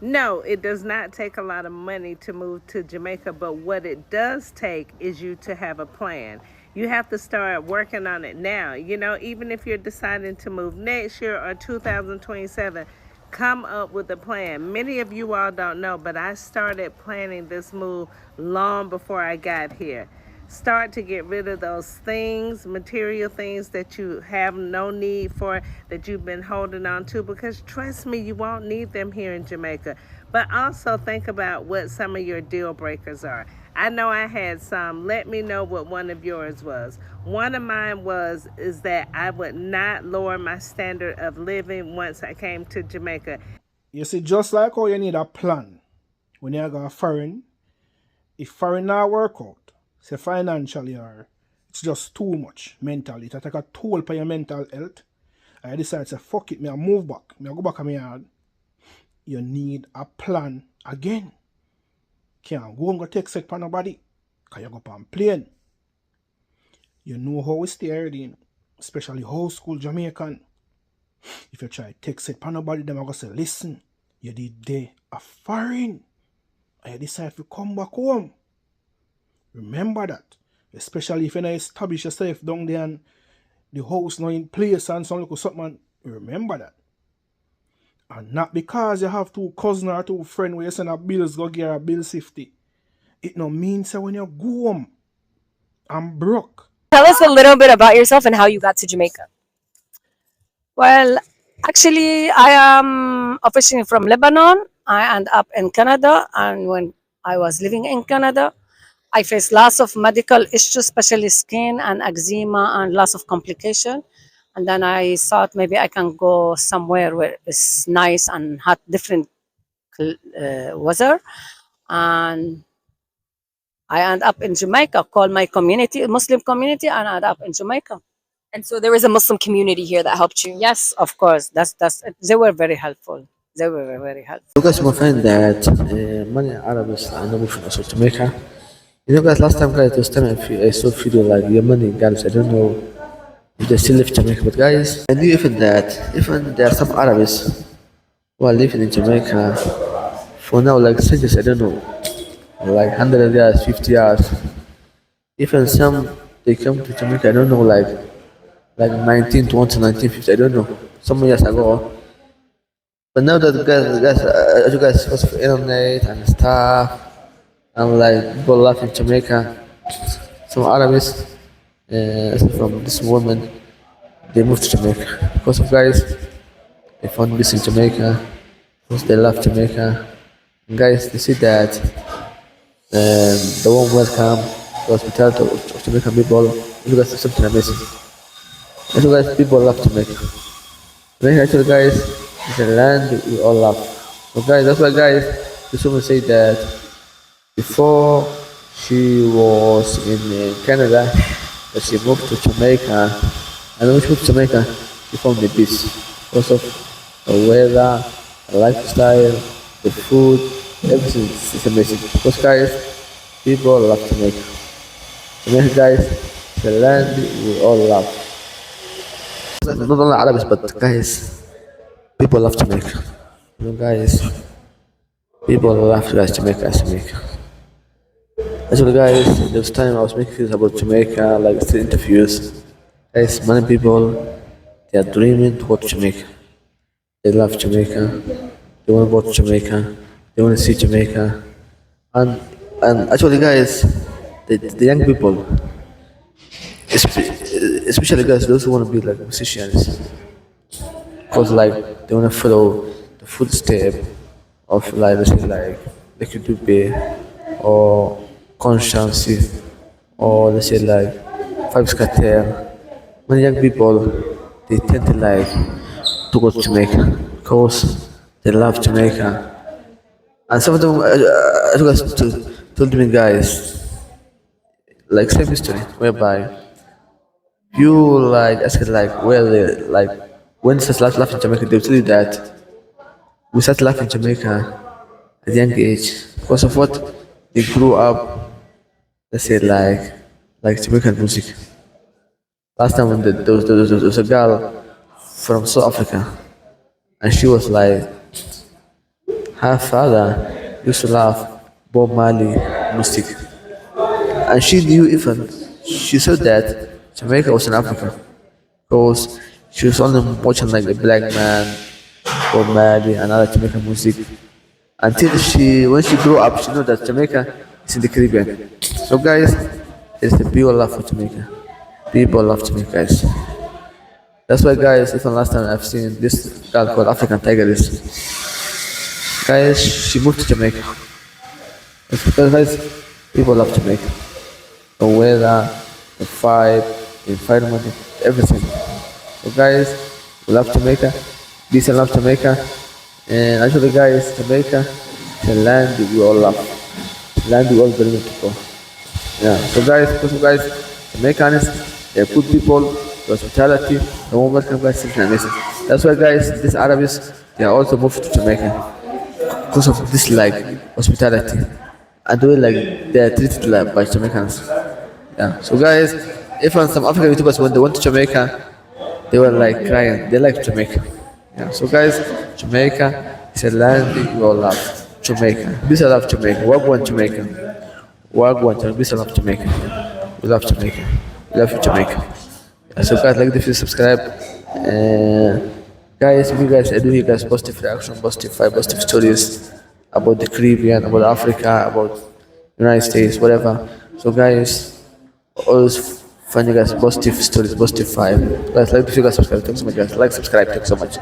No, it does not take a lot of money to move to Jamaica, but what it does take is you to have a plan. You have to start working on it now. You know, even if you're deciding to move next year or 2027, come up with a plan. Many of you all don't know, but I started planning this move long before I got here. Start to get rid of those things, material things that you have no need for, that you've been holding on to, because trust me, you won't need them here in Jamaica. But also think about what some of your deal breakers are. I know I had some. Let me know what one of yours was. One of mine is that I would not lower my standard of living once I came to Jamaica. You see, just like how you need a plan when you go foreign, if foreign not work out, say financially or it's just too much mentally, it take a toll on your mental health, I decide to say fuck it, me I move back, me I go back to my yard. You need a plan again. Can't go and go take set for nobody, because you go on plane. You know how we stay already, especially old school Jamaican. If you try take set for nobody, them are going to say, listen, you did there a foreign, and you decide to come back home. Remember that. Especially if you not establish yourself down there and the house not in place and some look something, remember that. And not because you have two cousins or two friends where you send a bills go get a bill 50. It no means that when you go home, I'm broke. Tell us a little bit about yourself and how you got to Jamaica. Well, actually, I am officially from Lebanon. I end up in Canada, and when I was living in Canada, I faced lots of medical issues, especially skin and eczema, and lots of complication. And then I thought maybe I can go somewhere where it's nice and hot, different weather. And I end up in Jamaica, call my community, Muslim community, and I end up in Jamaica. And so there was a Muslim community here that helped you. Yes, of course. That's they were very helpful. They were very helpful. You guys might find that many Arabs are not from also Jamaica. You know, guys, last time, guys, this time I saw video like Yemeni guys. I don't know if they still live in Jamaica, but guys, I knew even that even there are some Arabs who are living in Jamaica for now, like centuries. I don't know, like 100 years, 50 years. Even some they come to Jamaica. I don't know, like 1920, 1950. I don't know, some years ago. But now that you guys was for internet and stuff, and like people live in Jamaica, some Arabs from this woman, they moved to Jamaica because of guys. They found this in Jamaica because they love Jamaica. And guys, they see that the warm welcome, the hospitality of Jamaican people. You guys do something amazing. And you guys, people love Jamaica. Jamaica actually, guys, is a land we all love. So guys, that's why guys, this woman say that before she was in Canada, that she moved to Jamaica, and when she moved to Jamaica, she found the beach because of the weather, the lifestyle, the food, everything is amazing. Because guys, people love Jamaica. Jamaica, guys, is a land we all love. Not only Arabs, but guys, people love Jamaica. You know, guys, people love guys Jamaica as Jamaica. Actually, guys, there was time I was making videos about Jamaica, like still interviews. Guys, many people they are dreaming to go to Jamaica. They love Jamaica. They want to go to Jamaica. They want to see Jamaica. And actually, guys, the young people, especially guys, those who want to be like musicians, because like they want to follow the footstep of like let's say like Dube or Conscience or let's say like Five Cartel. Many young people they tend to like to go to Jamaica because they love Jamaica. And some of them, as you guys told me, guys, like same history, whereby you like ask it like, well, like when you start laughing in Jamaica, they'll tell you that we start laughing in Jamaica at a young age because of what they grew up. Let's say like Jamaican music. Last time when there was a girl from South Africa, and she was like her father used to love Bob Marley music, and she knew even she said that Jamaica was in Africa because she was only watching like the black man, Bob Marley, and other Jamaican music until when she grew up, she knew that Jamaica is in the Caribbean. So guys, it's a pure love for Jamaica. People love Jamaica, guys. That's why, guys, even last time I've seen this girl called African Tigress. Guys, she moved to Jamaica. It's because, guys, people love Jamaica. The weather, the vibe, the environment, everything. So, guys, we love Jamaica. Peace and love Jamaica. And actually, guys, Jamaica is a land we all love. Land we all believe to go. Yeah. So, guys, Jamaicans, they're good people. Hospitality, the warm welcome, guys, is amazing. That's why, guys, these Arabs, they are also moved to Jamaica because of this like hospitality and the way like they are treated like by Jamaicans. Yeah. So, guys, even some African YouTubers when they went to Jamaica, they were like crying. They like Jamaica. Yeah. So, guys, Jamaica is a land we all love. Jamaica. Peace and love Jamaica. Wagwan Jamaica. Wagwan Jamaica. Peace and love Jamaica. We love Jamaica. We love you, Jamaica. So guys, like the video, subscribe. Guys, if you guys, I do you guys positive reaction, positive vibe, positive stories about the Caribbean, about Africa, about United States, whatever. So guys, always find you guys positive stories, positive vibe. Guys, like the video, guys, subscribe. Thanks so much, guys. Like, subscribe. Thanks so much.